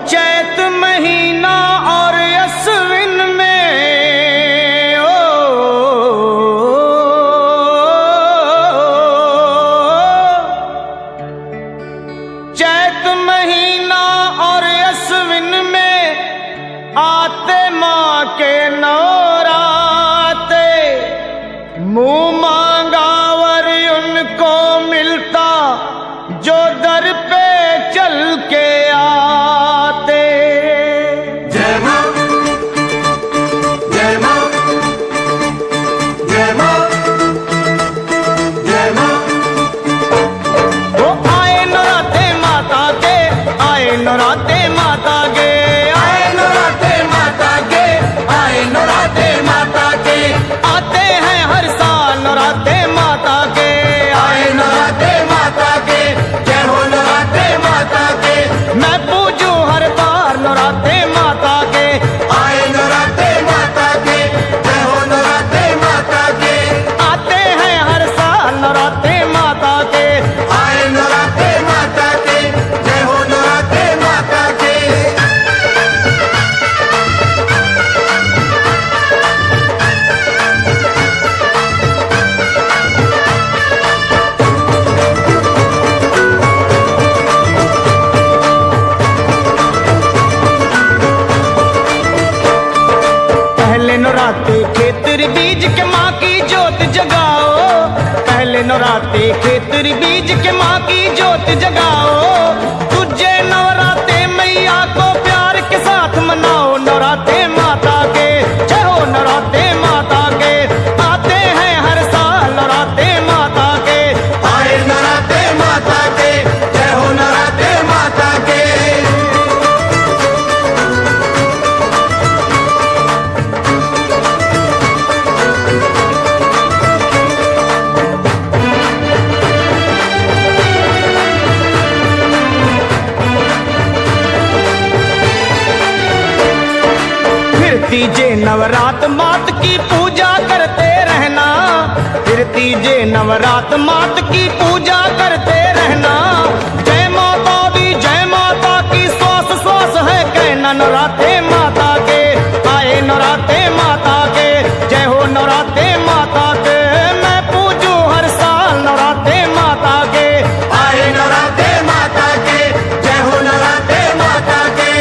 चैत महीना और अश्विन में चैत महीना और अश्विन में आते माँ के नौराते, मुँह मांगा वर उनको मिलता जो दर पे चल के आते। जय माँ, जय माँ, जय माँ, जय माँ। वो आए नौराते माता के, आए नौराते माता के, आए नौराते माता के, आए नौराते माता के। आते हैं हर साल नौराते माता के, आए नौराते माता के, जय हो नौराते माता के। मैं पूजू हर बार नौराते माता के। आए नौराते माता के, जय हो नौराते माता के। आते हैं हर साल नौराते माता के। आए नौराते माता के, जय हो नौराते माता के। पहले नौराते खेतर बीज के माँ की जोत जगाओ, पहले नौराते खेतर बीज के माँ की जोत जगाओ। तुझे नवराते मैया को प्यार के साथ मनाओ नौराते माता के, जय हो नौराते माता के। आते हैं हर साल नौराते माता के। आए नौराते माता के, जय हो नौराते माता के। फिर तीजे नवरात मात की पूजा करते रहना, फिर तीजे नवरात मात की पूजा करते रहना। जय माता दी जय माता की श्वास श्वास है कहना नौराते माता के। आए नौराते माता के, जय हो नौराते माता के। मैं पूजू हर साल नौराते माता के। आए नौराते माता के, जय हो नौराते माता के।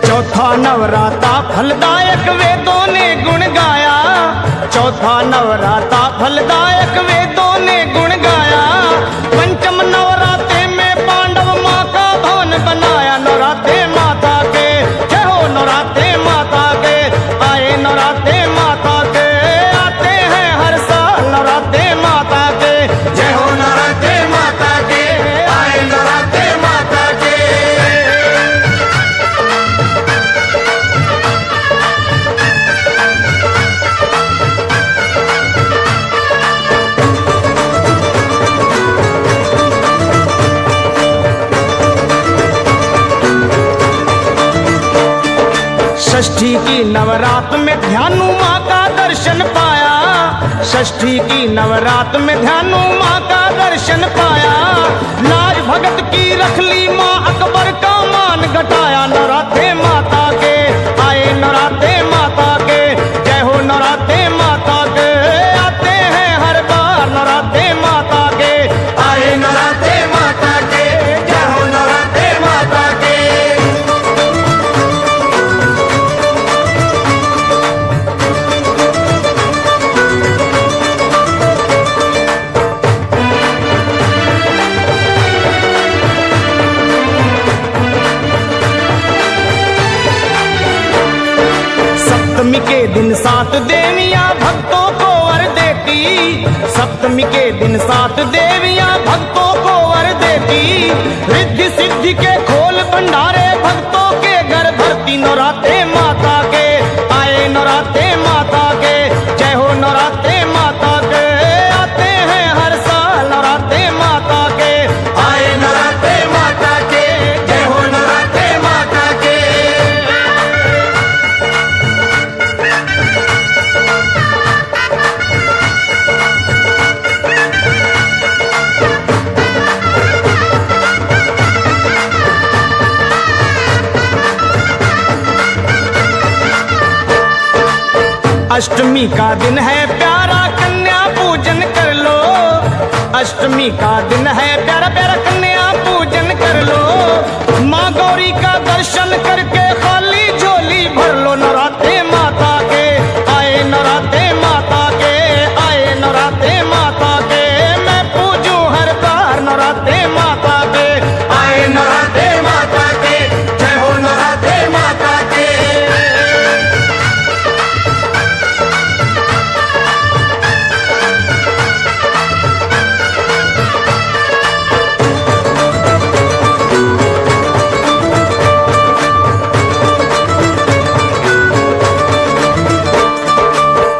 चौथा नवराता फलदायक वेदों ने गुण गाया, चौथा नवराता फलदायक वेदों ने गुण गाया। पंचम नवराते में पांडव माँ का भवन बनाया नौराते माता के, जय हो नौराते माता के। आए नौराते माता के, आते हैं हर साल नौराते माता के। जय हो नौराते माता के, आए नौराते माता के। षष्ठी की नवरात में ध्यानु माँ का दर्शन पाया, षष्ठी की नवरात में ध्यानु माँ का दर्शन पाया। लाज भगत की रख ली माँ अकबर का मान घटाया नौराते माता के। आए नौराते माता के, जय हो नौराते माता के। आते हैं हर बार नौराते माता के। आए नौराते माता के, जय हो नौराते माता के। सप्तमी के दिन 7 देवियां भक्तों को वर देती, सप्तमी के दिन 7 देवियां भक्तों को वर देती। रिद्धि सिद्धि के खोल भंडारे भक्तों के घर भरती नौराते माता के। आए नौराते माता के, जय हो नौराते माता के। आते हैं हर साल नौराते माता के। आए नौराते अष्टमी का दिन है प्यारा कन्या पूजन कर लो, अष्टमी का दिन है प्यारा प्यारा कन्या पूजन कर लो। माँ गौरी का दर्शन करके खाली झोली भर लो। नवरात्रे माता के आए, नवरात्रे माता के आए, नवरात्रे माता के मैं पूजूं हर बार। नवरात्रे माता के आए नवरात्रे माता के, जय हो नवरात्रे माता के।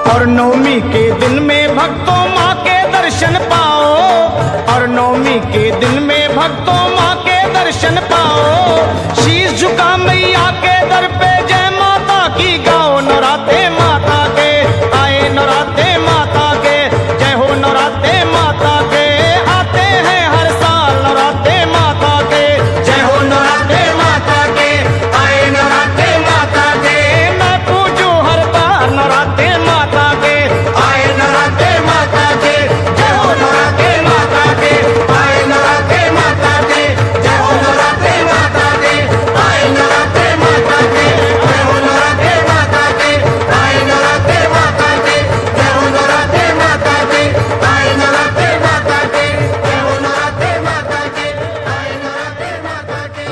और नवमी के दिन में भक्तों माँ के दर्शन पाओ, और नवमी के दिन में भक्तों माँ के दर्शन पाओ। शीश झुका मैया के दर पे जय माता की गाओ। नवरात्रे माता के आए, नवरात्रे माता के जय हो नवरात्रे माता के आते हैं हर साल। नवरात्रे माता के जय हो नवरात्रे माता के, आए नवरात्रे माता के। मैं पूजूं हर बार। नवरात्रे माता के आए नवरात्रे माता के, जय हो नवरात्रे माता के। आए नवरात्रे माता के, जय हो नवरात्रे माता के। आए नवरात्रे माता के, जय हो नवरात्रे माता के। आए नवरात्रे माता के, जय हो नवरात्रे माता के। आए नवरात्रे माता के, जय हो नवरात्रे माता के। आए नवरात्रे माता के।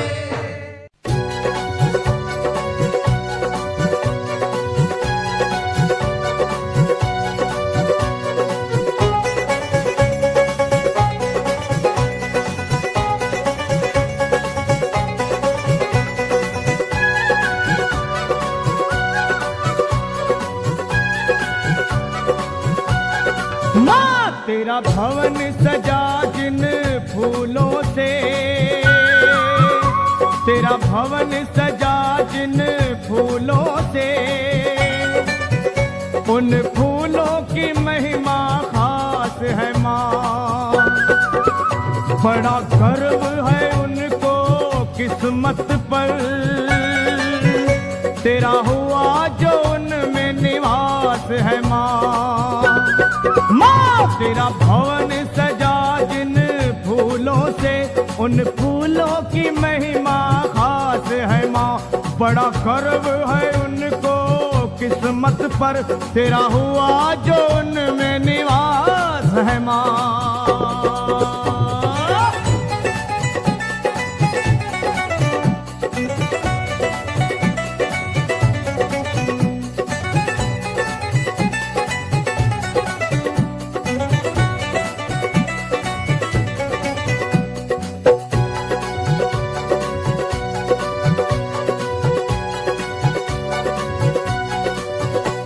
माँ तेरा भवन सजा जिन फूलों से, तेरा भवन सजा जिन फूलों से, उन फूलों की महिमा खास है माँ। बड़ा गर्व है उनको किस्मत पर, तेरा हुआ जो उनमें निवास है माँ। माँ तेरा भवन सजा जिन फूलों से, उन फूलों की महिमा खास है माँ। बड़ा गर्व है उनको किस्मत पर, तेरा हुआ जो उनमें निवास है माँ।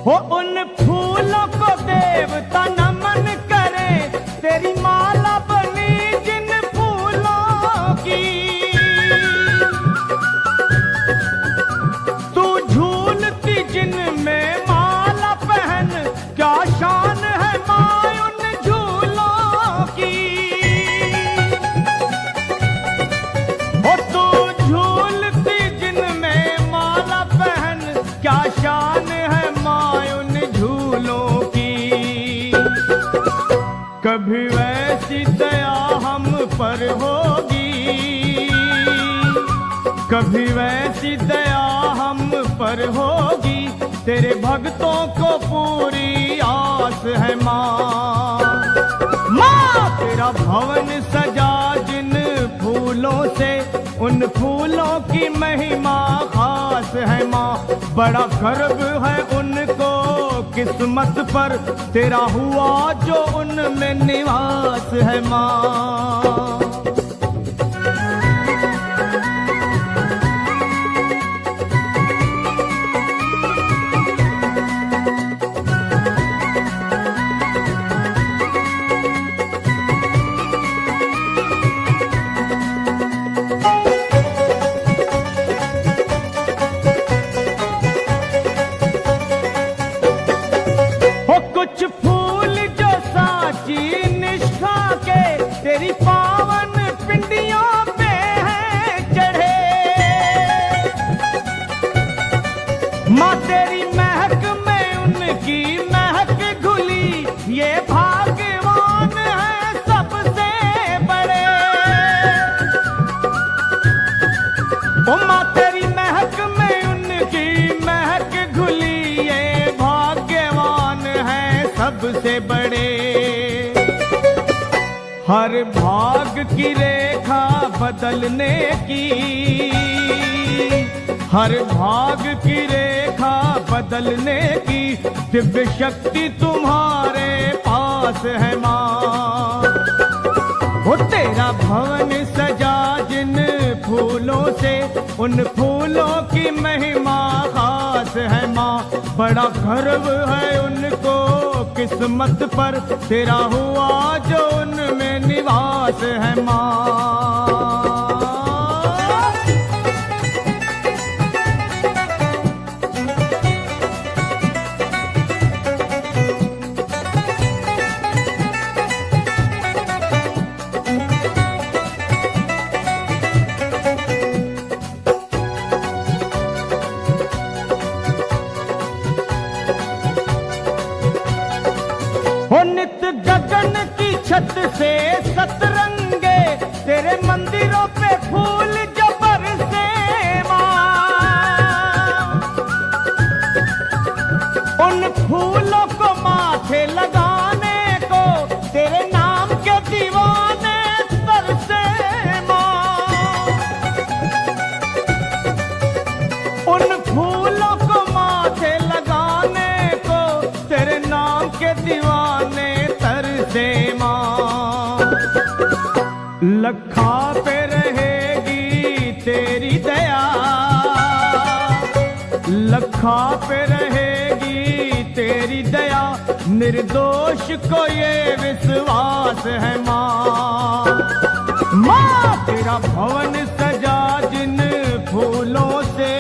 हो उन फूलों को देवता नमन करे, तेरी माला बनी जिन फूलों की। तू झूलती जिन में माला पहन, क्या शान है माँ उन झूलों की। हो तू झूलती जिन में माला पहन, क्या शान है झूलों की। कभी वैसी दया हम पर होगी, कभी वैसी दया हम पर होगी। तेरे भक्तों को पूरी आस है माँ। माँ तेरा भवन सजा जिन फूलों से, उन फूलों की महिमा खास है माँ। बड़ा गर्व है उनको किस्मत पर, तेरा हुआ जो उनमें निवास है माँ। कुछ फूल जो साची निष्ठा के, तेरी पावन की महक घुली, ये भाग्यवान है सबसे बड़े। ओ माँ तेरी महक में उनकी महक घुली, ये भाग्यवान है सबसे बड़े। हर भाग की रेखा बदलने की, हर भाग की रेखा बदलने की दिव्य शक्ति तुम्हारे पास है माँ। वो तेरा भवन सजा जिन फूलों से, उन फूलों की महिमा खास है माँ। बड़ा गर्व है उनको किस्मत पर, तेरा हुआ जो उनमें निवास है माँ। हो नित गगन की छत से सतरंगे, तेरे मंदिरों पे फूल जो बरसे माँ। उन फूलों को माथे लगाने को तेरे नाम के दीवाने तरसे माँ। उन फूलों को माथे लगाने को तेरे नाम के दीवाने तरसे माँ। लखा पे रहेगी तेरी दया, लखा पे रहेगी तेरी दया, निर्दोष को ये विश्वास है माँ। माँ तेरा भवन सजा जिन फूलों से,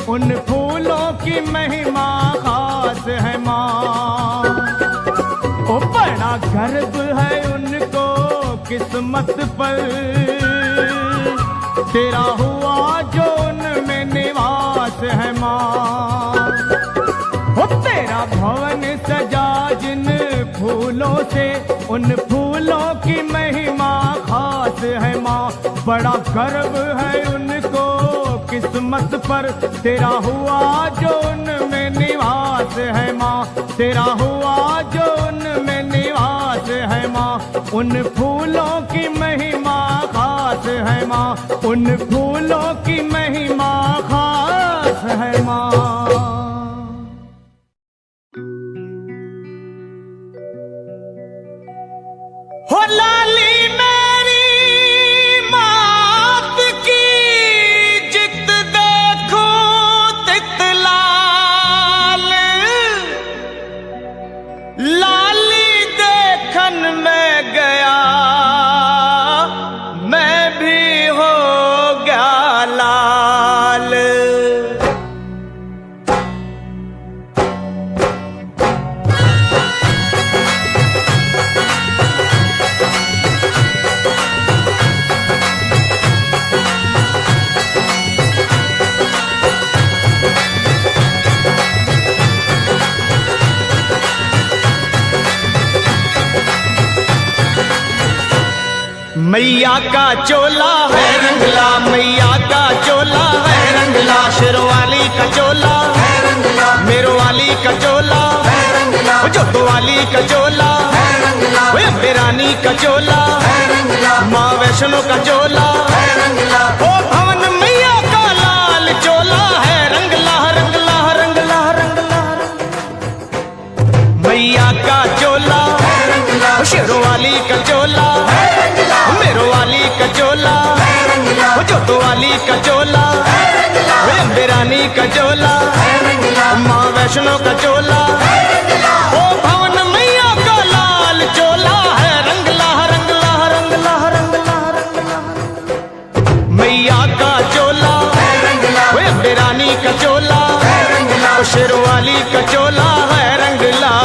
उन फूलों की महिमा खास है माँ। ओ बड़ा गर्व है उनको किस्मत पर, तेरा हुआ जो उनमें निवास है माँ। ओ तेरा भवन सजा जिन फूलों से, उन फूलों की महिमा खास है माँ। बड़ा गर्व है उनको किस्मत पर, तेरा हुआ जो उनमें निवास है माँ। तेरा हुआ जो उनमें निवास है माँ। उन फूलों की महिमा खास है माँ, उन फूलों की महिमा खास है माँ। हो लाली मेरी मात की, जित देखूं तित लाल। लाली देखन में गया, मैं भी हो गया लाल। मैया का चोला है रंगला, मैया का चोला है रंगला। शेरवाली का चोला है रंगला, मेरवाली का चोला है रंगला। जोतो वाली का चोला है रंगला, अम्बे रानी का चोला है रंगला। माँ वैष्णो का चोला है रंगला। ओ भवन मैया का लाल चोला है रंगला रंगला रंगला रंगला। मैया का चोला है रंगला, शेरवाली का चोला है रंगला। मेरवाली का चोला है रंगला, जोतो वाली का चोला है रंगला। अम्बे रानी का चोला है रंगला, माँ वैष्णो का चोला है रंगला। ओ भवन मैया का लाल चोला है रंगला रंगला रंगला रंगला रंगला। मैया का चोला है रंगला, अम्बे रानी का चोला है रंगला। शेरवाली का चोला है रंगला।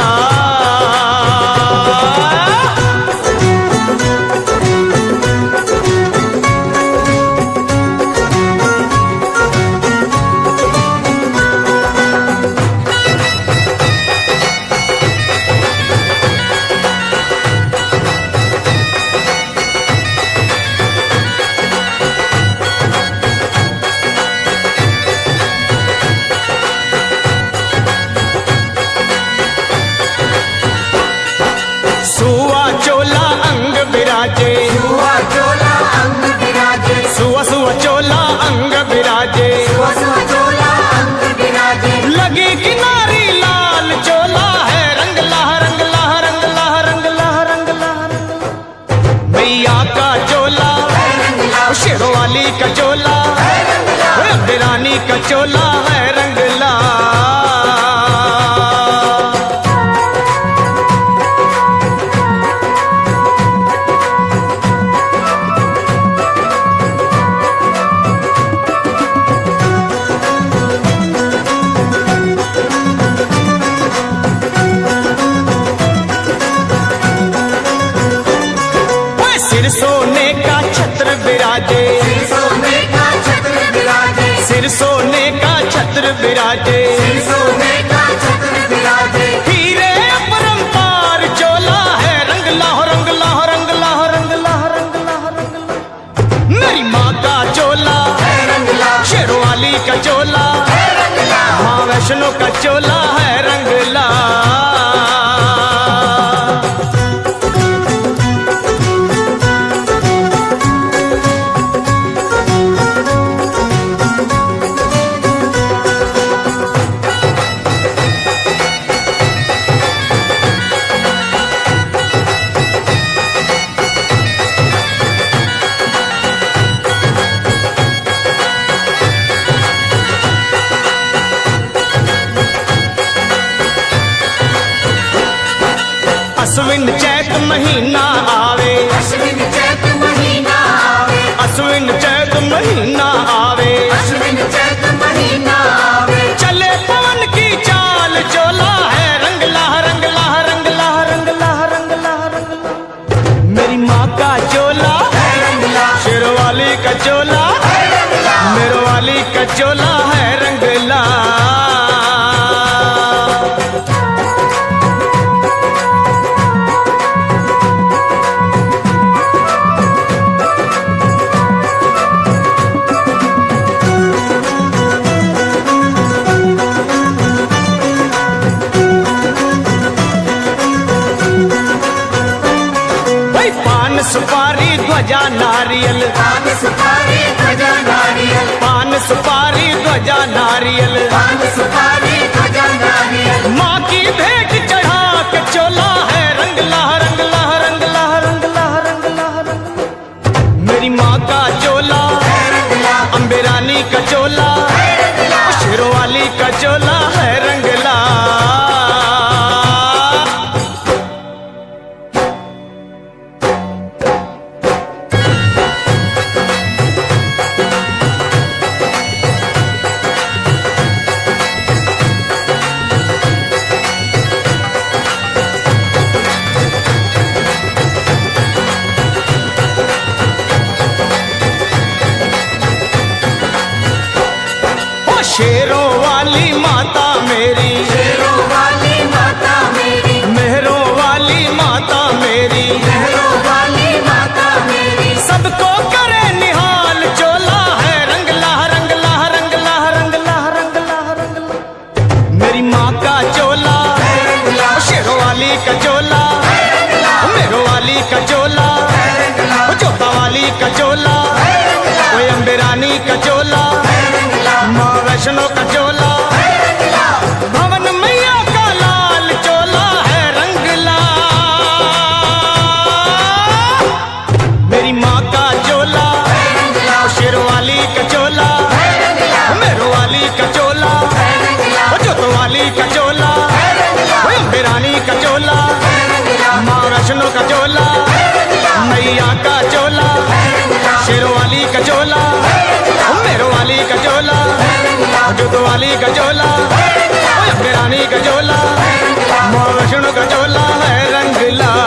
का चोला है रंग लाल। सिर सोने का छत्र विराजे, सिर सोने का छत्र विराजे, सिर सोने का छत्र विराजे, सिर सोने का छत्र विराजे। हीरे अपरंपार चोला है रंग लाहो रंग लाहो रंग लाहो रंग लाहो रंग लाहो रंग लाहो। मेरी माँ का चोला है रंग लाल, शेरवाली का चोला, है रंग लाल, माँ वैष्णो का चोला है रंग लाल। अश्विन चैत महीना आवे, अश्विन चैत महीना आवे, अश्विन चैत महीना आवे, अश्विन चैत महीना आवे। चले पवन की चाल चोला है रंग लाह रंग लाह रंग लाह रंग लाह रंग लाह रंग लाह। मेरी माँ का चोला है रंग लाल, शेरवाली का चोला, है रंग लाल, मेरवाली का चोला है रंग लाल। भाई पान सुपारी ध्वजा नारियल, पान सुपारी ध्वजा नारियल, पान सुपारी ध्वजा नारियल, पान सुपारी ध्वजा नारियल। माँ की भेंट चढ़ा के चोला है रंग लाह रंग लाह रंग लाह रंग लाह रंग लाह रंग। मेरी माँ का चोला है रंग लाल, अम्बे रानी का चोला, है रंग लाल, शेरवाली का चोला है रंग लाल। शेरों वाली माता मेरी, शेरों वाली माता मेरी, मेहरों वाली माता मेरी, लहरों वाली माता मेरी। सबको करे निहाल चोला है रंग लाह रंग लाह रंग लाह रंग लाह रंग लाह रंग लाह। मेरी माँ का चोला है रंग लाल, शेरों वाली का चोला, है रंग लाल, मेहरों वाली का चोला, है रंग लाल, जोता वाली का चोला, है रंग लाल, कोई अम्बे रानी का चोला, है रंग लाल, माँ वैष्णो का चोला, है रंग लाल, भवन मैया का लाल चोला है रंग लाल। मेरी माँ का चोला है रंग लाल, शेरवाली का चोला, है रंग लाल, मेहरवाली का चोला, है रंग लाल, जोतवाली का चोला, है रंग लाल, अम्बे रानी का चोला, है रंग लाल, माँ वैष्णो का चोला, है रंग लाल, मैया का चोला, है रंग लाल, शेरवाली का चोला, है रंग लाल, मेहरवाली का चोला, है रंग लाल, जोतवाली का चोला, है रंग लाल, अम्बे रानी का चोला, है रंग लाल। माँ वैष्णो का चोला है रंग लाल।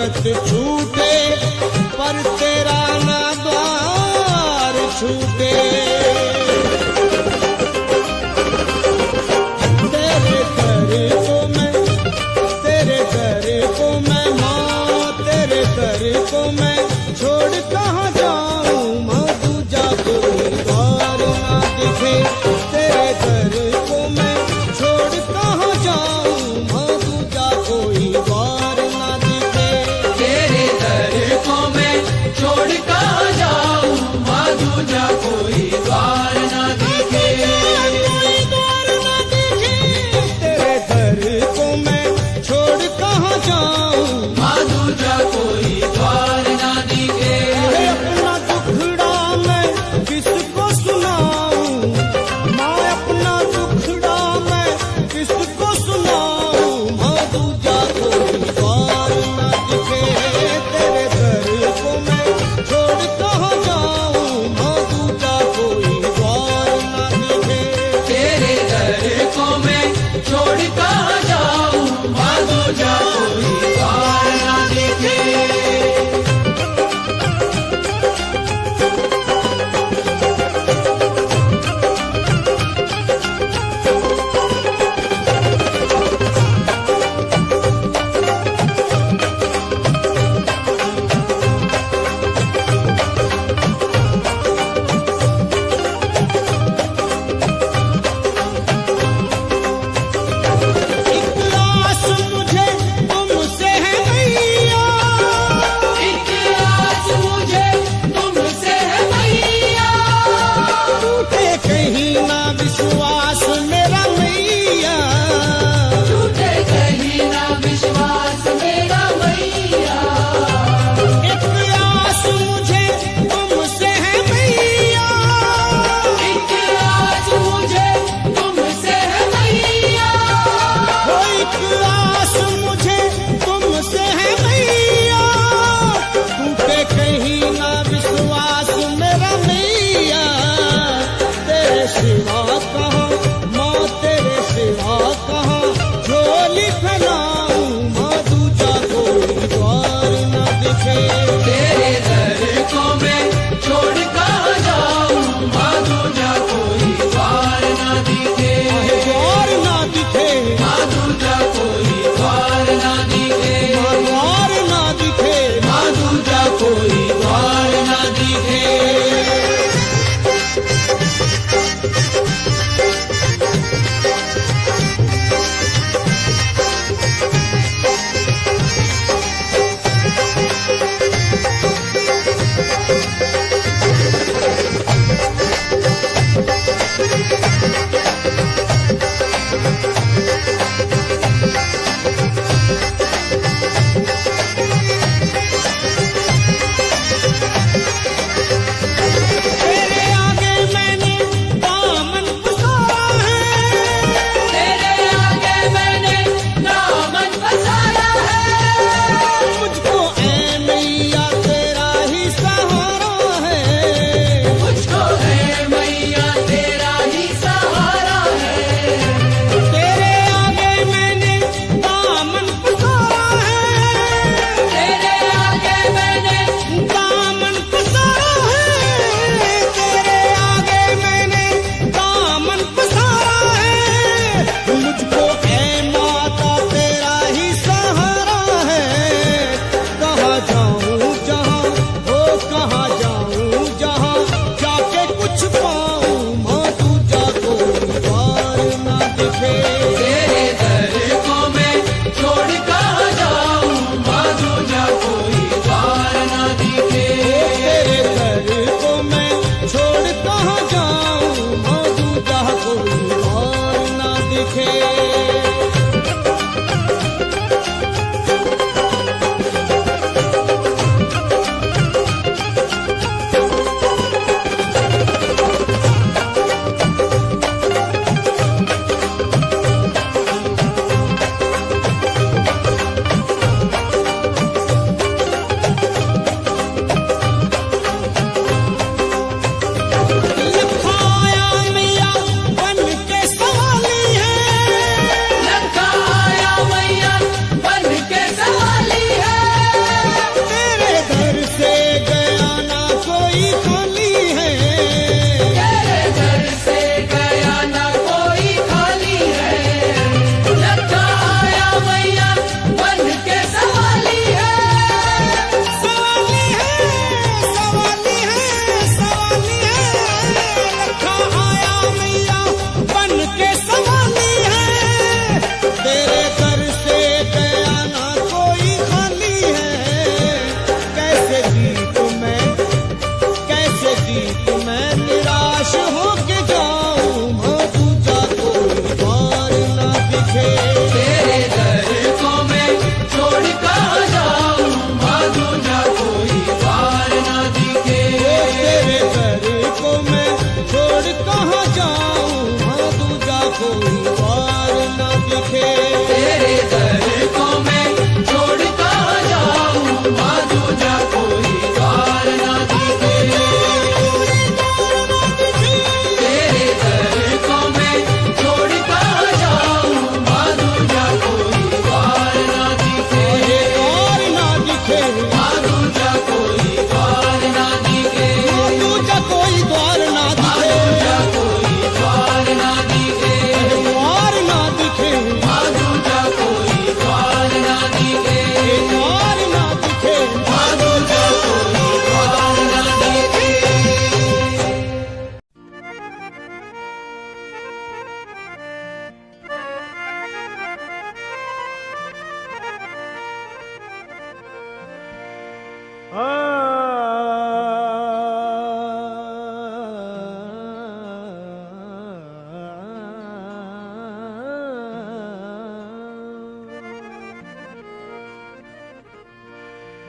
जगत छूटे पर तेरा ना द्वार छूटे। तेरे घर को मैं माँ, तेरे घर को मैं छोड़ कहाँ जाऊँ माँ, दूजा कोई द्वार ना दिखे। तेरे घर को मैं छोड़ कहाँ जाऊँ माँ, दूजा कोई द्वार ना दिखे। तेरे दर को मैं छोड़ कर जाऊं माँ दूजा कोई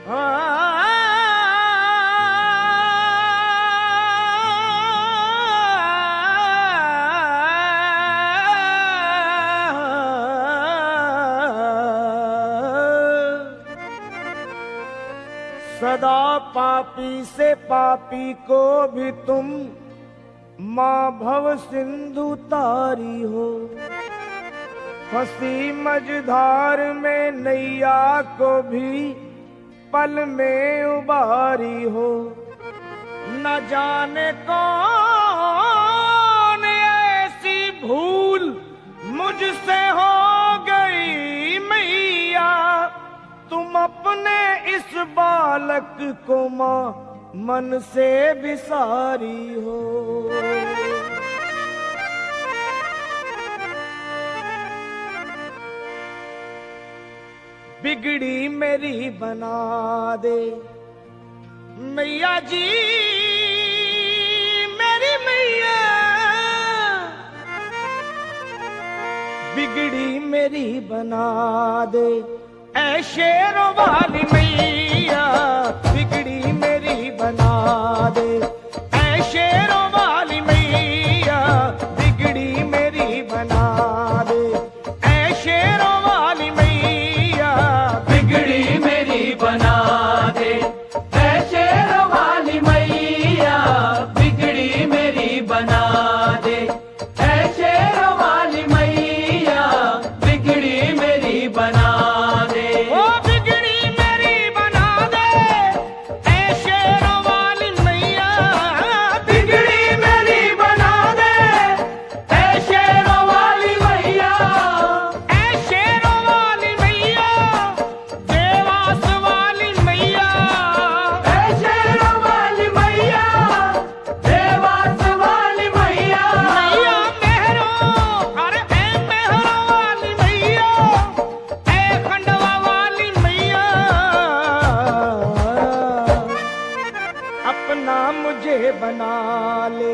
सदा पापी से पापी को भी तुम माँ भव सिंधु तारी हो। फंसी मझधार में नैया को भी पल में उबारी हो। न जाने कौन ऐसी भूल मुझसे हो गई मैया, तुम अपने इस बालक को माँ मन से बिसारी हो। बिगड़ी मेरी बना दे मैया जी, मेरी मैया। बिगड़ी मेरी बना दे ऐ शेरों वाली मैया, बिगड़ी मेरी बना दे ऐ शेरों वाली मैया, बिगड़ी मेरी बना दे ऐ शेरों वाली मैया, बिगड़ी मेरी बना दे ऐ शेरों वाली मैया, बिगड़ी मेरी बना दे ऐ शेरों वाली मैया, बिगड़ी मेरी बना बना ले,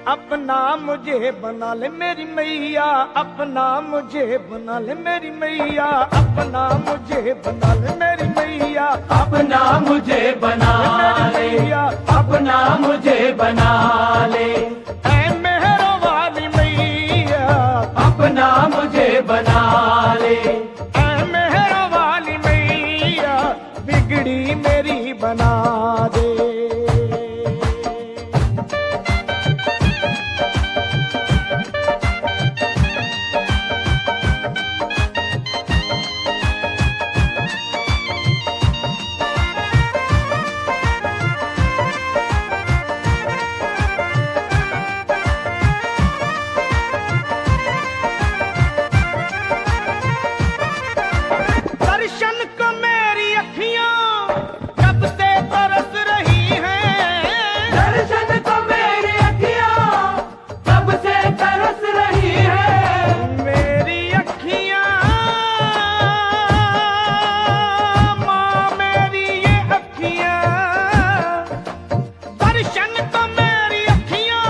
अपना मुझे बना ले मेरी मैया, अपना मुझे बना ले मेरी मैया, अपना मुझे बना ले मेरी मैया, अपना मुझे बना ले, अपना मुझे बना ले ऐ मेहरों वाली मैया, अपना मुझे बना ले ऐ मेहरों वाली मैया, बिगड़ी मेरी बना दे। दर्शन को मेरी अखियां कब से तरस रही हैं, दर्शन को मेरी अखियां कब से तरस रही है, मेरी अखियां माँ मेरी ये अखियां, दर्शन को मेरी अखियां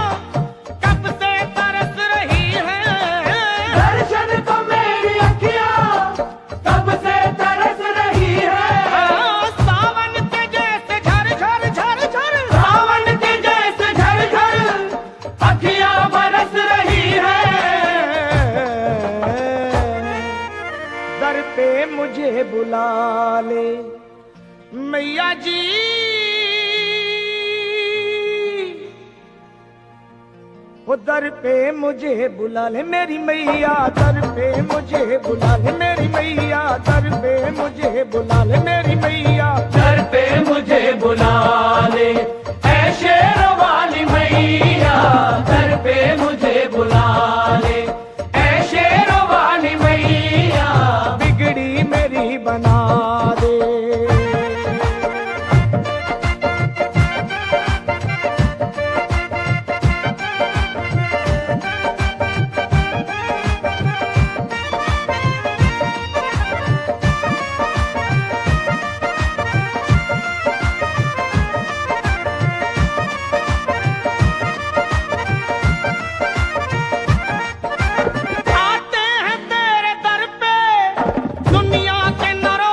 कब से तरस रही हैं, दर्शन को मेरी अखियां कब से तरस रही है, सावन के जैसे झर झर झर झर, सावन के जैसे झर झर अखियां बरस रही है, दर पे मुझे बुला ले मैया जी, वो दर पे मुझे बुला ले मेरी मैया, दर पे मुझे बुला ले मेरी मैया, दर पे मुझे बुला ले मेरी मैया, दर पे मुझे बुला ले ऐ शेरों वाली मैया, दर पे मुझे बुला ले ऐ शेरों वाली मैया, बिगड़ी मेरी बना दे। आते हैं तेरे दर पे दुनिया के नरों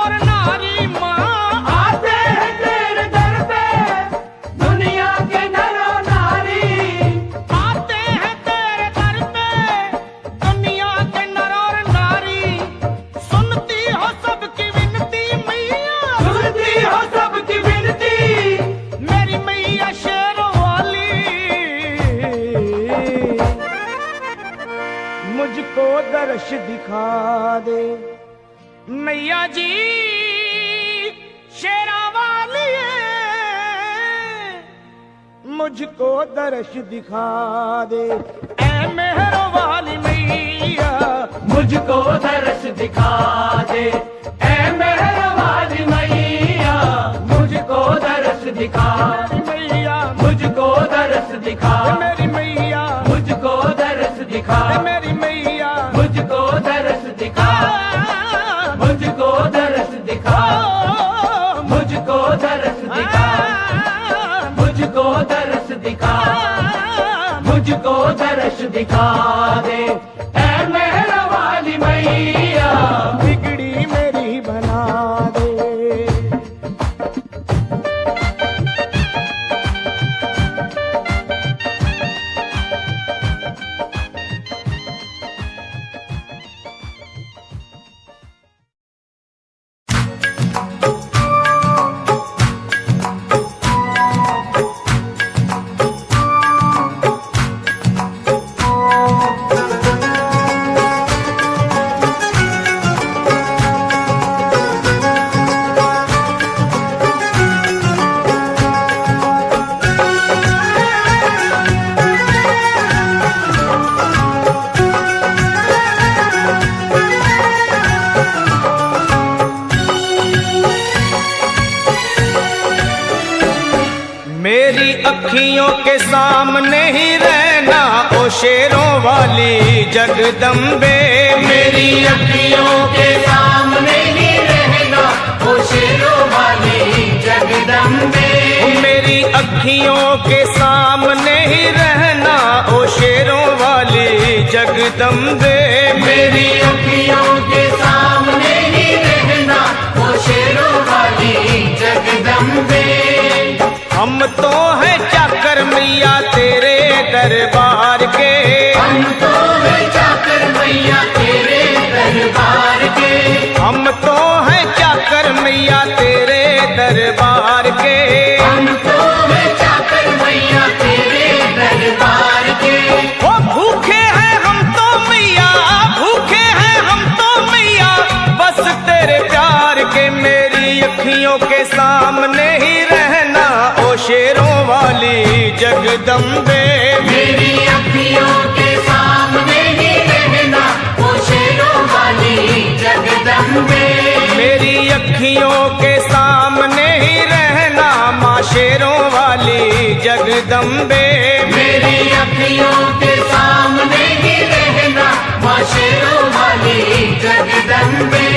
दिखा दे। मैया जी शेरा वाली मुझको दर्श दिखा दे। ऐ मेहर वाली मैया मुझको दर्श दिखा दे। ऐ मेहर वाली मैया मुझको दर्श दिखा। मैया मुझको दर्श दिखा। मेरी मैया मुझको दर्श दिखा। मेरी मैया मुझको दर्श दिखा। मुझको दर्श दिखा। मुझको दर्श दिखा। मुझको दर्श दिखा। मुझको दर्श दिखा दे। ऐ मेहर वाली मैया बिगड़ी मेरी बना दे। मेरी अखियों के सामने ही रहना ओ शेरों वाली जगदम्बे। मेरी अखियों के सामने ही रहना ओ शेरों वाली जगदम्बे। मेरी अखियों के सामने ही रहना ओ शेरों वाली जगदम्बे। मेरी अखियों के सामने ही रहना ओ शेरों वाली जगदम्बे। हम तो हैं चाकर मैया तेरे दरबार के। हम तो हैं चाकर मैया तेरे दरबार के। हम तो हैं चाकर मैया तेरे दरबार के। हम तो हैं चाकर मैया तेरे दरबार के। ओ भूखे हैं हम तो मैया, भूखे हैं हम तो मैया बस तेरे प्यार के। मेरी अखियों के सामने ही रहना ओ शेरों वाली जगदम्बे। मेरी अखियों के सामने ही रहना ओ शेरों वाली जगदम्बे। मेरी अखियों के सामने ही रहना माँ शेरों वाली जगदम्बे। मेरी अखियों के सामने ही रहना माँ शेरों वाली जगदम्बे।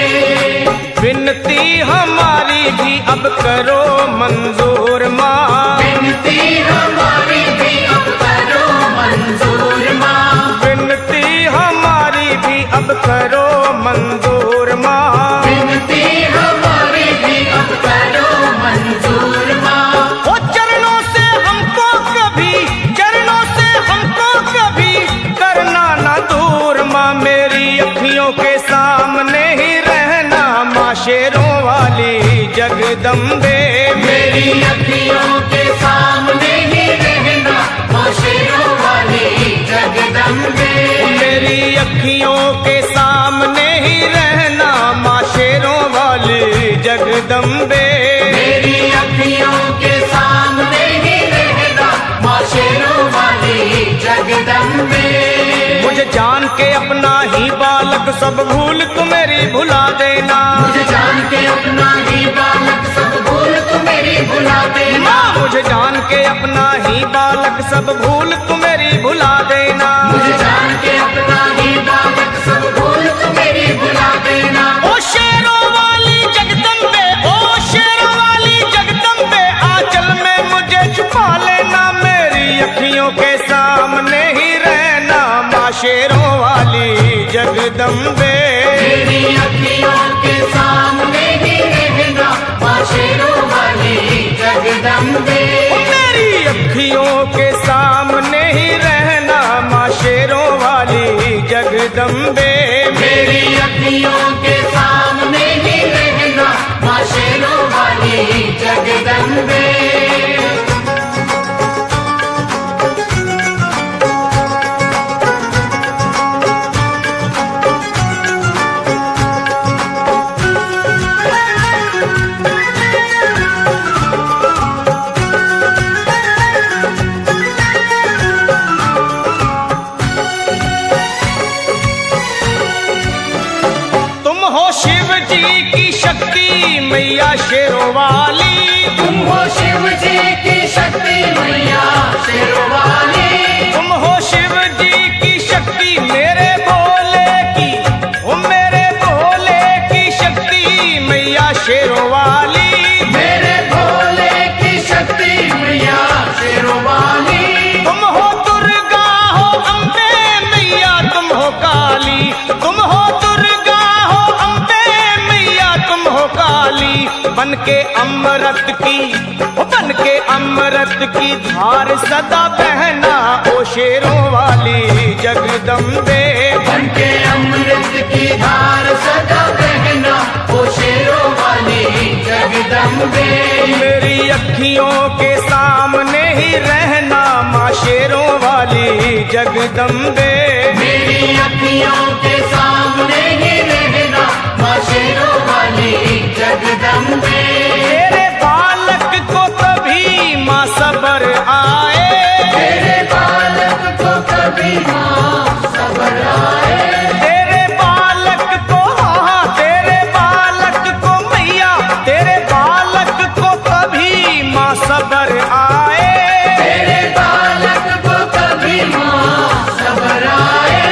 विनती हमारी भी अब करो मंजूर माँ। विनती हमारी भी अब करो मंजूर माँ। विनती हमारी भी अब करो मंजूर माँ। विनती हमारी भी अब करो मंजूर माँ। ओ चरणों से हमको कभी, चरणों से हमको कभी करना ना दूर माँ। मेरी अखियों के सामने ही रहना माँ शेरों वाली जगदम्बे। मेरी अखियों के सामने ही रहना माँ शेरों वाली जगदम्बे। मेरी अखियों के सामने ही रहना माँ शेरों वाली जगदम्बे। मेरी अखियों के सामने ही रहना माँ शेरों वाली जगदम्बे। मुझे जान के अपना ही बालक सब भूल तू मेरी भुला देना। मुझे जान के अपना ही बालक सब भूल तू मेरी भुला देना। माँ मुझे जान के अपना ही बालक सब भूल तू मेरी भुला देना। मुझे जान के अपना ही बालक सब भूल तू मेरी भुला देना। ओ शेरों वाली जगदम्बे, ओ शेरों वाली जगदम्बे आंचल में मुझे छुपा लेना। मेरी अखियों के सामने ही रहना माँ शेरों वाली जगदम्बे। मेरी अखियों के सामने ही रहना माँ शेरों वाली जगदम्बे। मेरी अखियों के सामने ही रहना माँ शेरों वाली जगदम्बे। मेरी अखियों के सामने ही रहना माँ शेरों वाली जगदम्बे। जी की शक्ति मैया शेरों वाली। तुम हो शिव जी की शक्ति मैया शेरों वाली। तुम हो शिव जी की शक्ति मेरे भोले की, ओ मेरे भोले की शक्ति मैया शेरों वाली। मेरे भोले की शक्ति मैया शेरों वाली। तुम हो दुर्गा हो अम्बे मैया तुम हो काली। तुम हो दुर्गा हो अम्बे मैया तुम हो काली। बन के अमृत की, बन के अमृत की धार सदा बहना ओ शेरों वाली जगदम्बे। बन के अमृत की धार सदा बहना ओ शेरों वाली जगदम्बे। मेरी अखियों के सामने ही रहना माँ शेरों वाली जगदम्बे। मेरी अखियों के सामने ही रहना माँ शेरों वाली जगदम्बे। तेरे बालक को कभी माँ सबर आए। तेरे बालक को कभी माँ सबर आए। तेरे बालक को, हाँ तेरे बालक को मैया, तेरे बालक को कभी माँ सबर आए। तेरे बालक को कभी माँ सबर आए।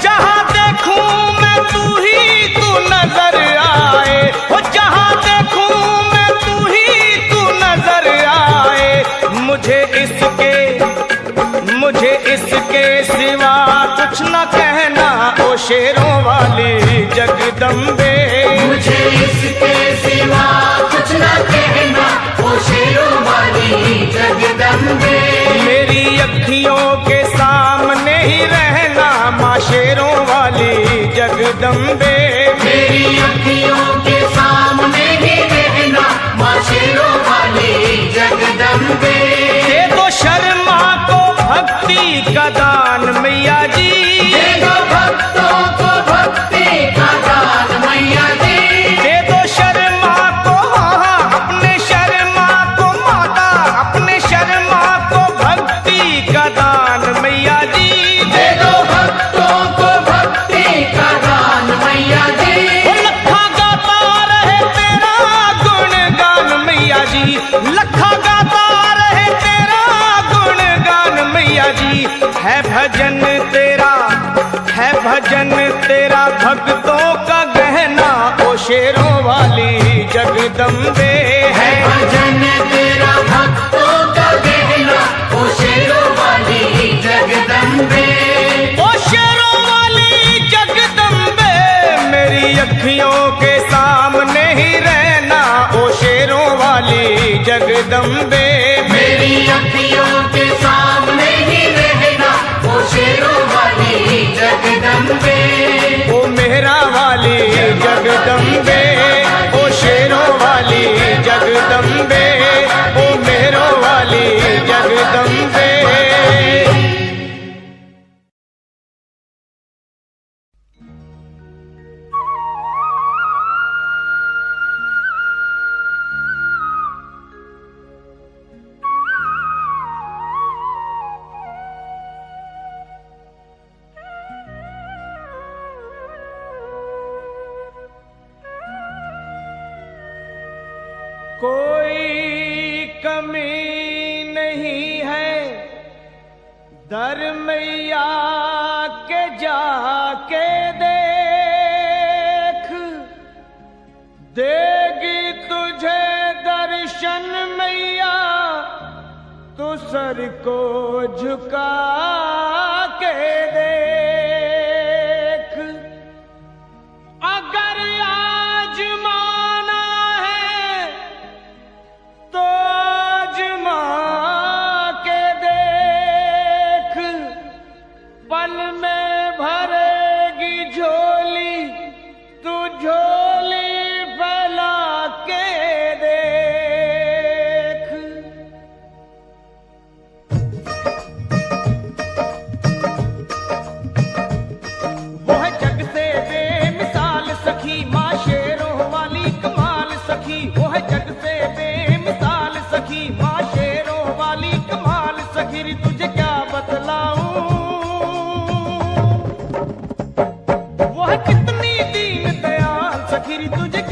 जहाँ देखूं मैं तू ही तू नजर आए। हो जहाँ देखूं मैं तू ही तू नजर आए। मुझे इसके सिवा कुछ न कहना ओ शेरों वाली जगदम्बे। मुझे इसके सिवा कुछ न कहना ओ शेरों वाली जगदम्बे। मेरी अखियों के सामने ही रहना माँ शेरों वाली जगदम्बे। मेरी अखियों के सामने ही रहना माँ शेरों वाली जगदम्बे। दे दो शर्मा को भक्ति का दान मैया जी। दे दो भक्तों को भक्ति का दान मैया जी। दे दो शर्मा को, हाँ अपने शर्मा को माता, अपने शर्मा को भक्ति का दान मैया जी। दे दो भक्तों को भक्ति का दान मैया जी। वो लखा गाता रहे तेरा गुणगान मैया जी। लखा गाता रहे तेरा गुणगान मैया जी। है भजन तेरा, है भजन तेरा भक्तों का गहना ओ शेरों वाली जगदम्बे। है भजन तेरा भक्तों का गहना ओ शेरों वाली जगदम्बे। ओ शेरों वाली जगदम्बे। मेरी अखियों के सामने ही रहना ओ शेरों वाली जगदम्बे। मेरी अखियों के सामने ही रहना ओ शेरों वाली जगदम्बे। ओ मेहरा वाली जगदम्बे। ओ शेरों वाली जगदम्बे। ओ मेहरों वाली जगदम्बे। कोई कमी नहीं है दर मैया के जाके देख। देगी तुझे दर्शन मैया तो सर को झुका के देख। अगर आज माना है तो आजमा के देख। पल में भरेगी झोली तू झोली फैला के देख।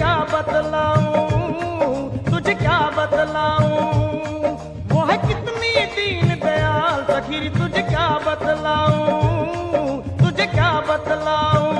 क्या बतलाऊं, तुझे क्या बतलाऊं, वो है कितनी दीन दयाल सखी, तुझे क्या बतलाऊं, तुझे क्या बतलाऊं।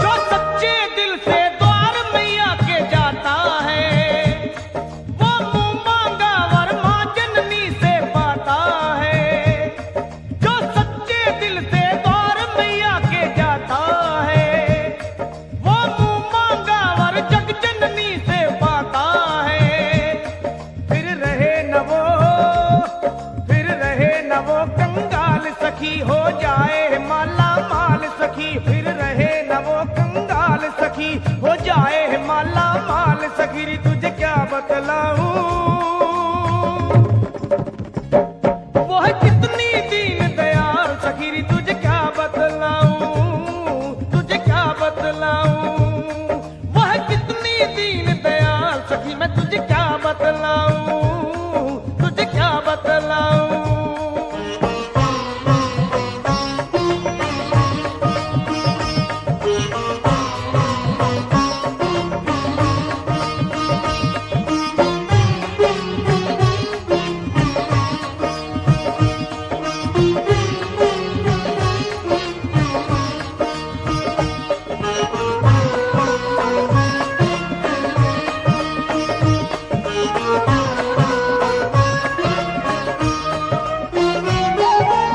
जो सच्चे दिल से द्वार मैया के जाता है, वो मुंह मांगा वर मां जननी से पाता है। जो सच्चे दिल से द्वार मैया के जाता है, वो मुंह मांगा वर जग जननी से पाता है। फिर रहे न वो कंगाल सखी, हो जाए माला माल सखी, फिर रहे न वो कंगाल सखी, हो जाए माला माल सखी, तुझे क्या बतलाऊं, वो है कितनी दीन दयाल सखी, तुझे क्या बतलाऊं, तुझे क्या बतलाऊं, वो है कितनी दीन दयाल सखी, मैं तुझे क्या बतलाऊं, तुझे क्या बतलाऊं।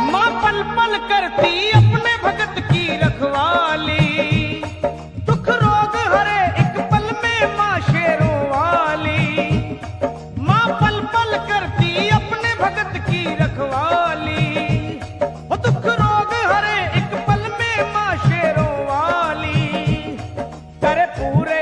माँ पल पल करती अपने भगत की रखवाली, दुख रोग हरे एक पल में माँ शेरों वाली। माँ पल पल करती अपने भगत की रखवाली, वो दुख रोग हरे एक पल में माँ शेरों वाली। करे पूरे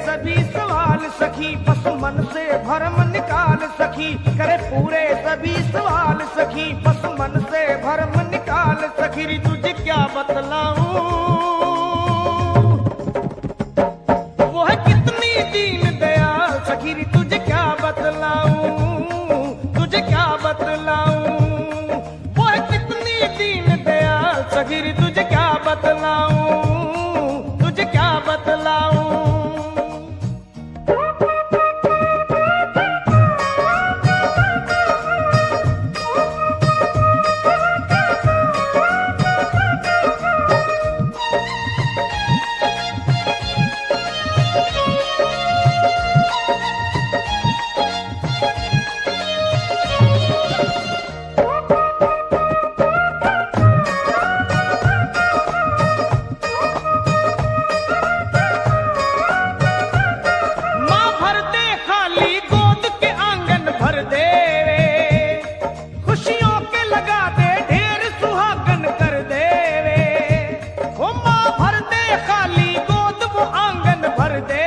सभी सवाल सखी, बस मन से भरम निकाल सखी, करे पूरे सभी सवाल सखी, बस मन से भरम निकाल सखी, तुझे क्या बतलाऊं, वो है कितनी दीन दयाल सखी, तुझे क्या बतलाऊं, तुझे क्या बतलाऊं, वो है कितनी दीन दयाल सखी, तुझे क्या बतलाऊं, तुझे क्या बतलाऊं। माँ भर दे खाली गोद के आंगन भर दे, खुशियों के लगा दे ढेर सुहागन कर दे। ओ माँ भर दे खाली गोद वो आंगन भर दे,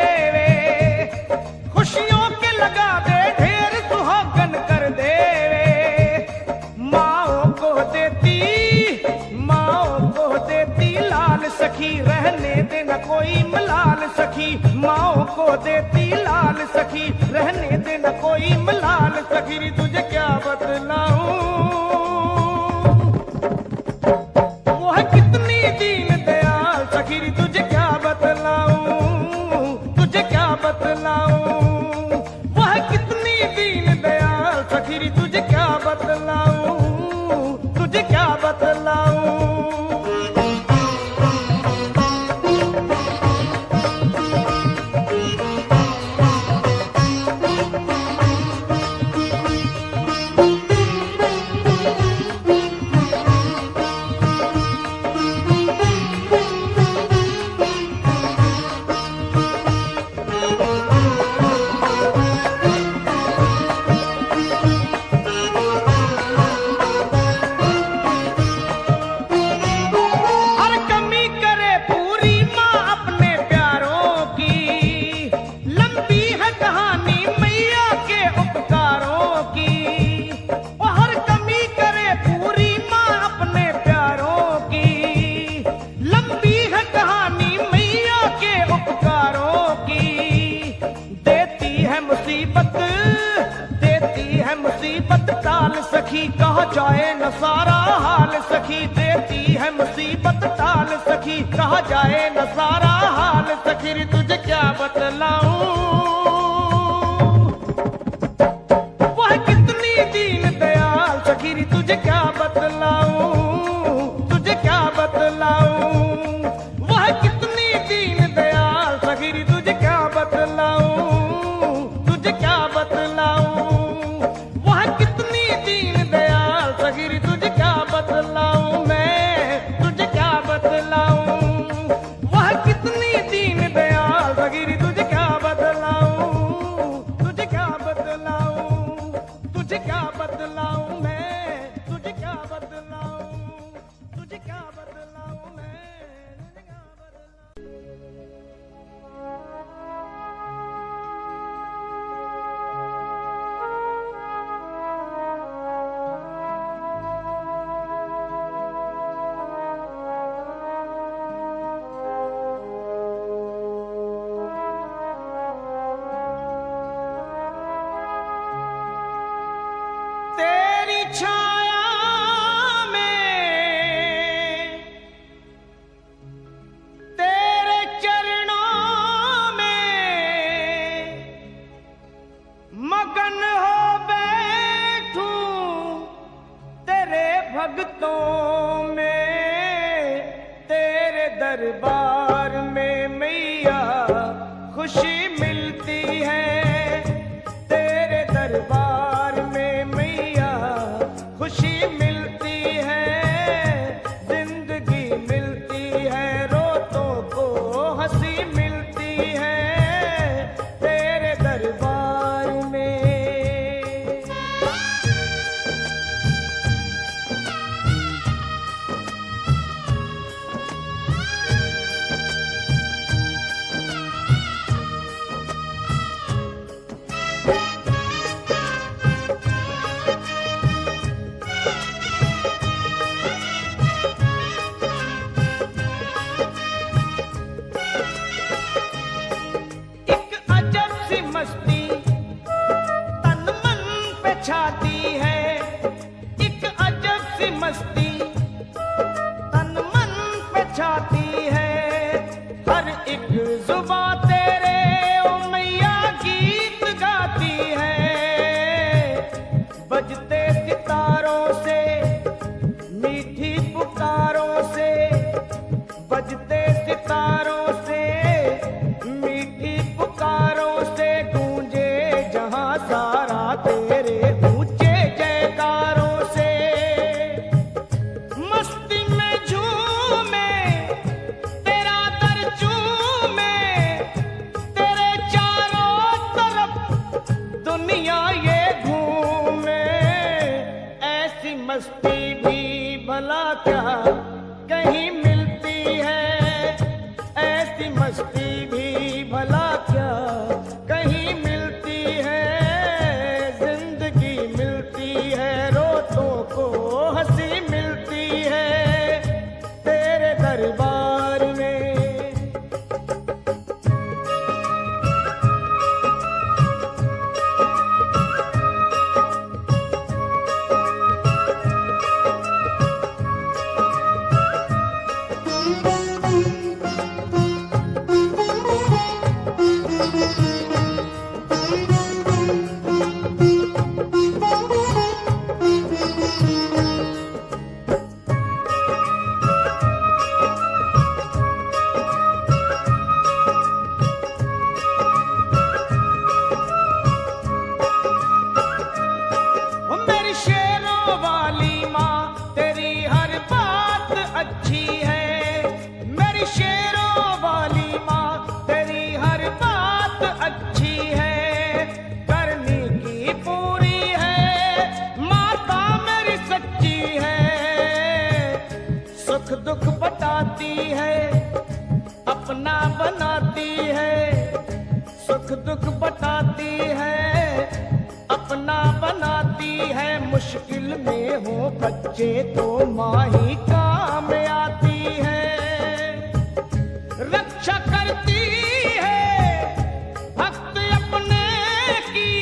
खुशियों के लगा दे ढेर सुहागन कर दे। माओ को देती लाल सखी, रहने दे न कोई मलाल सखी, माओ को देती लाल सखी, रहने दे न कोई मलाल सखी, तुझे क्या बतलाऊं, वो है कितनी दीन दयाल सखी, तुझे क्या बतलाऊं, तुझे क्या बतलाऊं, वो है कितनी दीन दयाल सखी, तुझे क्या बतलाऊं, तुझे क्या बतलाऊं। सखी कहा जाए न सारा हाल सखी, देती है मुसीबत टाल सखी, कहा जाए न सारा हाल सखी, रे तुझे क्या बतलाऊं, वह कितनी दीन दयाल सखी, रे तुझे क्या बतलाऊं, तुझे क्या बतलाऊं, वह कितनी दीन दयाल सखी, रे तुझे क्या बतलाऊं, तुझे क्या बतलाऊं, वह कितनी दीन दयाल सखी, रे तुझे क्या बतलाऊं, मैं तुझे क्या बतलाऊं, वह कितनी दीन दयाल सखी, रे तुझे क्या बतलाऊं, तुझे क्या बतलाऊं, तुझे क्या बतलाऊं, मैं तुझे क्या बतलाऊं, तुझे क्या बतलाऊं, मैं तुझे क्या बतलाऊं। तेरी छाया में, तेरे चरणों में मगन हो बैठूं, तेरे भक्तों में, तेरे दरबार में मैया खुशी मिलती है, तेरे दरबार में मैया खुशी मिलती है, जिंदगी मिलती है, रोतों को हंसी मिलती है, तेरे दरबार में। एक अजब सी मस्ती तन मन पे छाती है, एक अजब सी मस्ती तन मन पे छाती है, हर एक जुबां तेरे ओ मैया गीत गाती है, बजते सितारों से मीठी पुकारों से, बजते सितारों से मीठी पुकारों से, गूंजे जहां सारा तेरे ऊंचे जयकारों से, मस्ती में झूमे तेरा दर चूमे, तेरे चारों तरफ दुनिया ये घूमे, ऐसी मस्ती भी भला क्या कहीं मिलती है, ऐसी मस्ती भी भला क्या कहीं मिलती है, जिंदगी मिलती है, रोतों को हंसी मिलती है, तेरे दरबार में। ओ मेरी शेरों वाली माँ तेरी हर बात अच्छी है, मेरी शेरों वाली माँ तेरी हर बात अच्छी है, करनी की पूरी है, माता मेरी सच्ची है, सुख दुख बताती है, अपना बनाती है, सुख दुख बताती है, अपना बनाती है, मुश्किल में हो बच्चे तो माँ ही काम आती है, रक्षा करती है भक्त अपने की,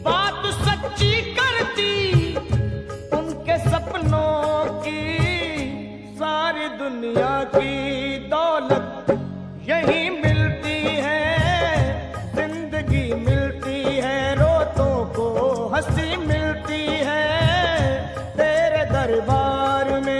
बात सच्ची करती यही मिलती है जिंदगी, मिलती है रोतों को हंसी, मिलती है तेरे दरबार में।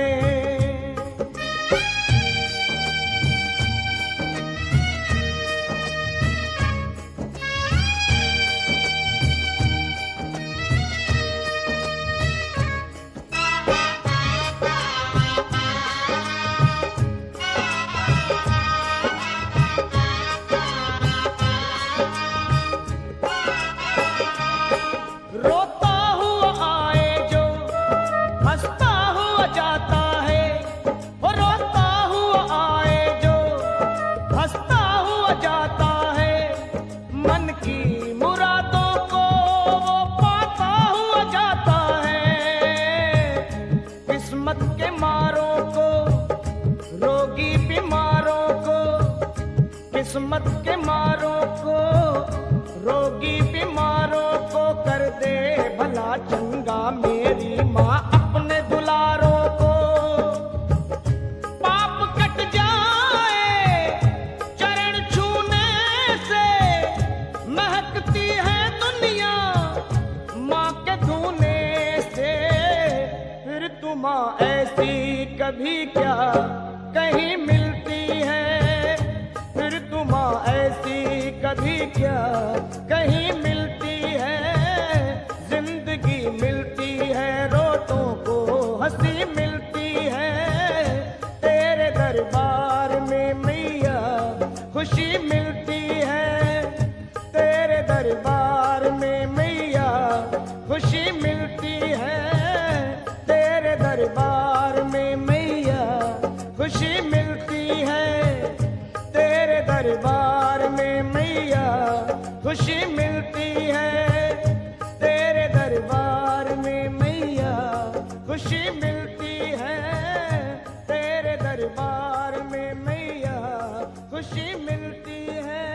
रोता हुआ आए जो हंसता हुआ जाता है, वो रोता हुआ आए जो हंसता हुआ जाता है, मन की मुरादों को वो पाता हुआ जाता है। किस्मत के मारों को, रोगी बीमारों को, किस्मत के मारों को, रोगी बीमारों को कर दे भला चंगा मेरी माँ अपने दुलारों को। पाप कट जाए चरण छूने से, महकती है दुनिया माँ के धूने से। फिर तू माँ ऐसी कभी क्या कहीं मिलती है, फिर तू माँ ऐसी कभी क्या कहीं मिलती है। जिंदगी मिलती है रोतों को हंसी, मिलती है तेरे दरबार में मैया खुशी मिलती है। तेरे दरबार में मैया खुशी मिलती है। तेरे दरबार में मैया खुशी मिलती है। तेरे दरबार में मैया खुशी मिलती है। तेरे दरबार में मैया खुशी मिलती है। तेरे दरबार में मैया खुशी मिलती है।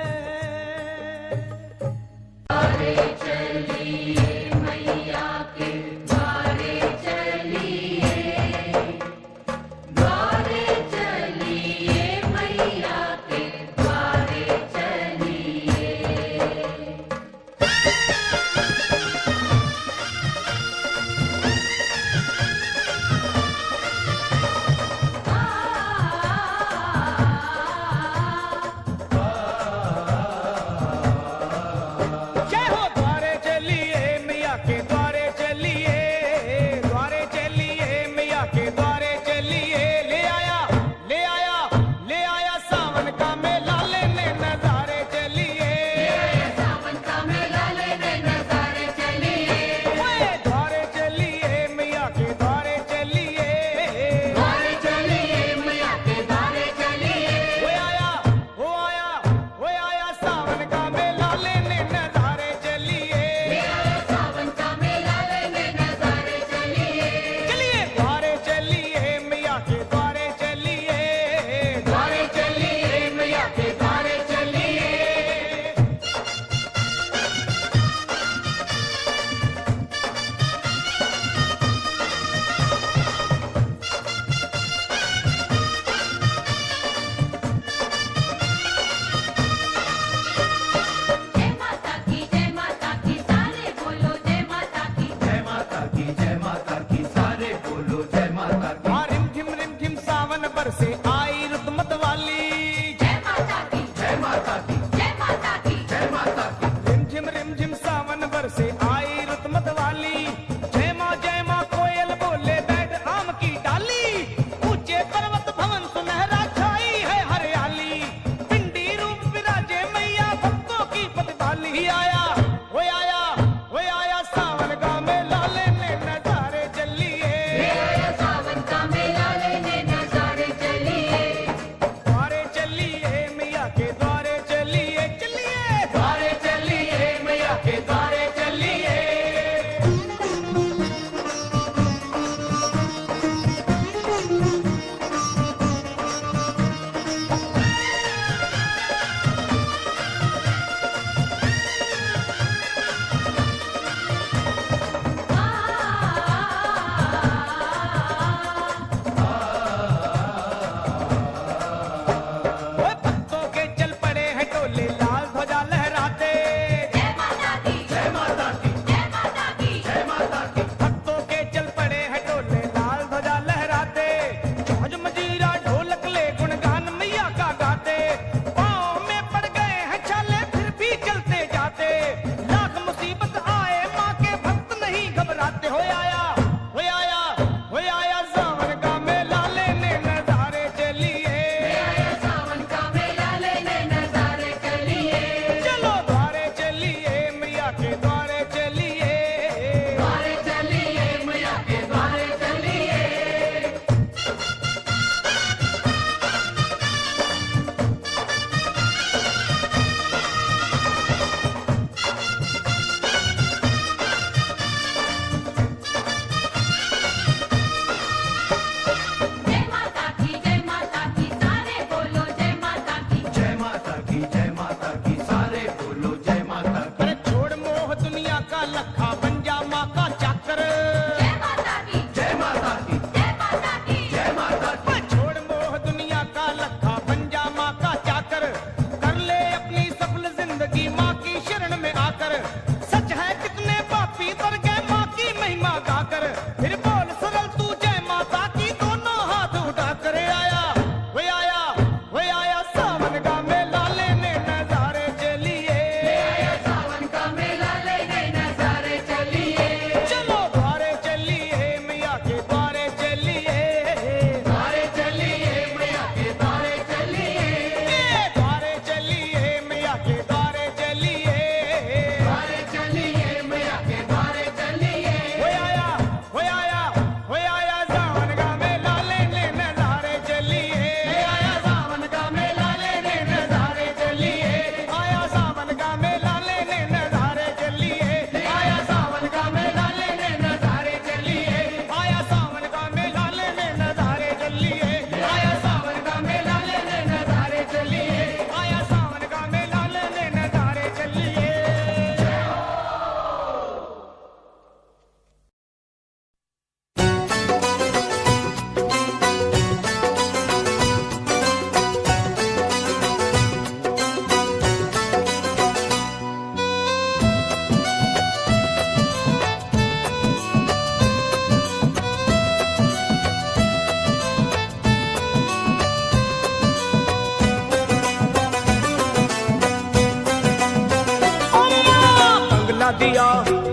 बंगला दिया,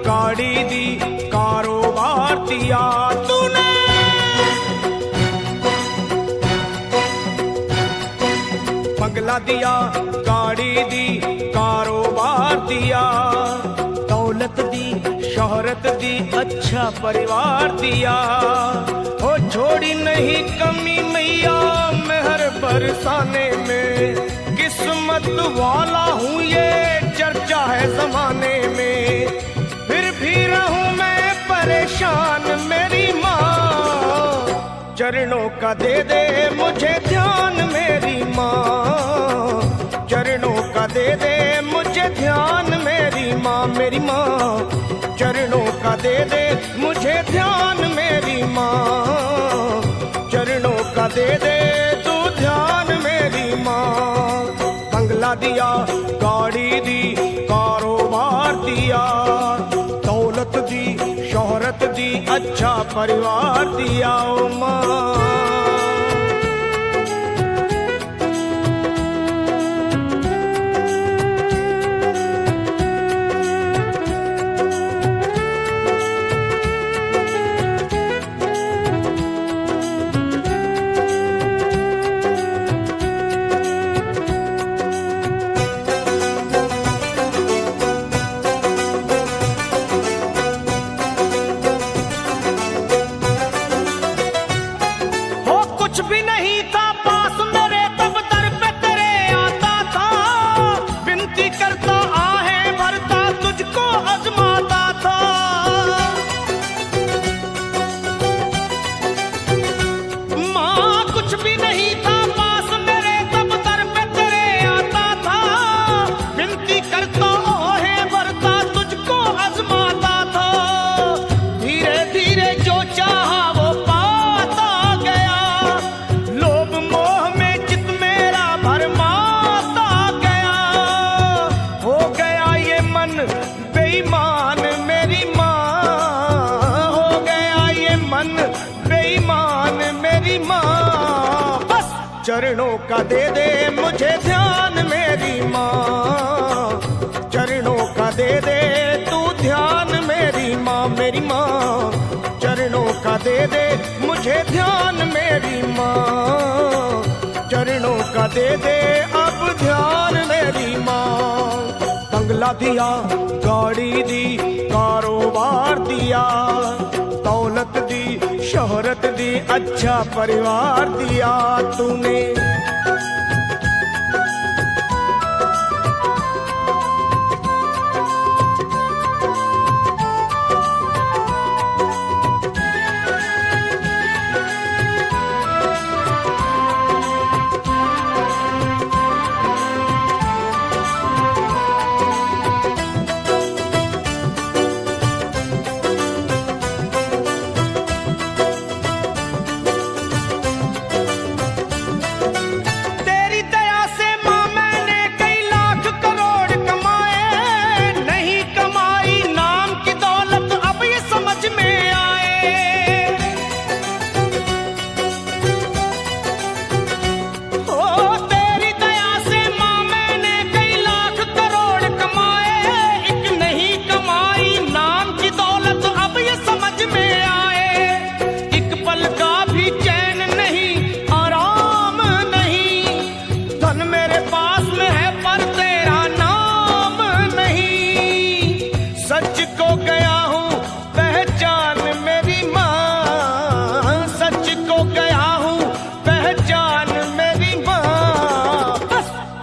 गाड़ी दी, कारोबार दिया तूने। बंगला दिया, गाड़ी दी, कारोबार दिया, दौलत दी, शोहरत दी, अच्छा परिवार दिया। ओ छोड़ी नहीं कमी मैया मेहर बरसाने में, किस्मत वाला हूँ ये चर्चा है जमाने में। फिर भी रहूं मैं परेशान मेरी माँ, चरणों का दे दे मुझे ध्यान मेरी माँ, चरणों का दे दे मुझे ध्यान मेरी माँ, मेरी माँ चरणों का दे दे मुझे ध्यान मेरी माँ, चरणों का दे दे तू ध्यान मेरी माँ। बंगला दिया, गाड़ी दी, कारोबार दिया, दौलत दी, शोहरत दी, अच्छा परिवार दिया ओ माँ। चरणों का दे दे मुझे ध्यान मेरी माँ, चरणों का दे दे तू ध्यान मेरी माँ, मेरी माँ चरणों का दे दे मुझे ध्यान मेरी माँ, चरणों का दे दे अब ध्यान मेरी माँ। बंगला दिया, गाड़ी दी, कारोबार दिया, दौलत दी, शोहरत दी, अच्छा परिवार दिया तूने।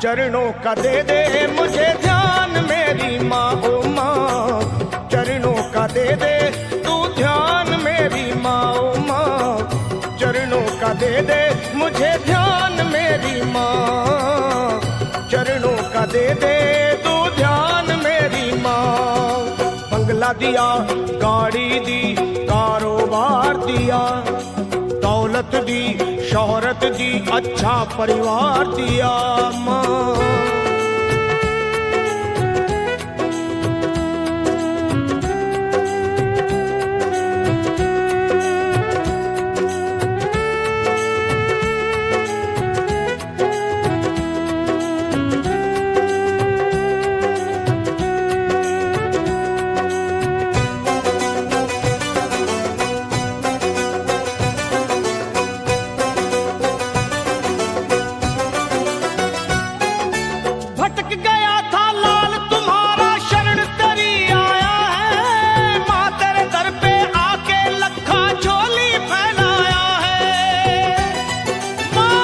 चरणों का दे दे मुझे ध्यान मेरी माँ, ओ माँ चरणों का दे दे तू ध्यान मेरी माँ, ओ माँ चरणों का दे दे मुझे ध्यान मेरी माँ, चरणों का दे दे तू ध्यान मेरी माँ। बंगला दिया, गाड़ी दी, कारोबार दिया, दौलत दी, शोहरत दी, अच्छा परिवार दिया माँ। भटक गया था लाल तुम्हारा शरण तेरी आया है, माँ तेरे दर पे आके लखा झोली फैलाया है। माँ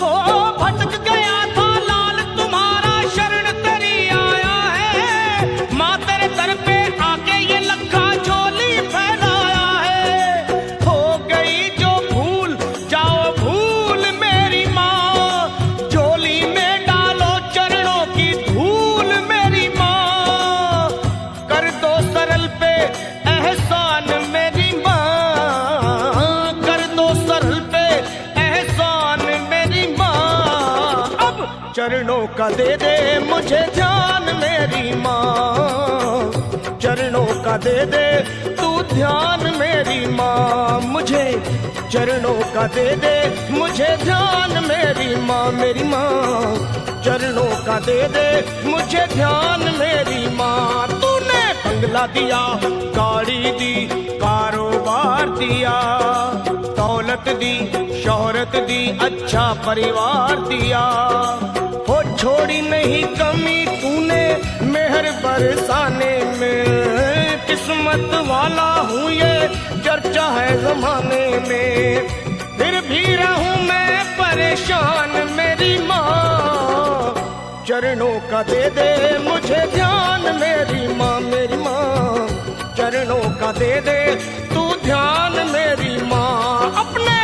हो भटक गया था लाल तुम्हारा शरण तेरी आया है, माँ तेरे दर पे आके ये लखा झोली फैलाया है। हो गई जो भूल जाओ भूल मेरी माँ, झोली में डालो चरणों की धूल मेरी माँ, कर दो सरल पे एहसान मेरी माँ, कर दो सरल पे एहसान मेरी माँ। अब चरणों का दे दे मुझे ध्यान मेरी माँ, चरणों का दे दे तू ध्यान मेरी माँ, मुझे चरणों का दे दे मुझे ध्यान मेरी माँ, मेरी माँ चरणों का दे दे मुझे ध्यान मेरी माँ। तूने बंगला दिया, गाड़ी दी, कारोबार दिया, दौलत दी, शोहरत दी, अच्छा परिवार दिया, हो छोड़ी नहीं कमी तूने मेहर बरसाने में, किस्मत वाला हूँ ये चर्चा है जमाने में, फिर भी रहूं मैं परेशान मेरी माँ, चरणों का दे दे मुझे ध्यान मेरी माँ, मेरी माँ चरणों का दे दे तू ध्यान मेरी माँ, अपने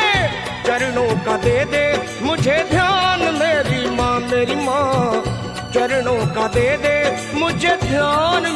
चरणों का दे दे मुझे ध्यान मेरी माँ, मेरी माँ चरणों का दे दे मुझे ध्यान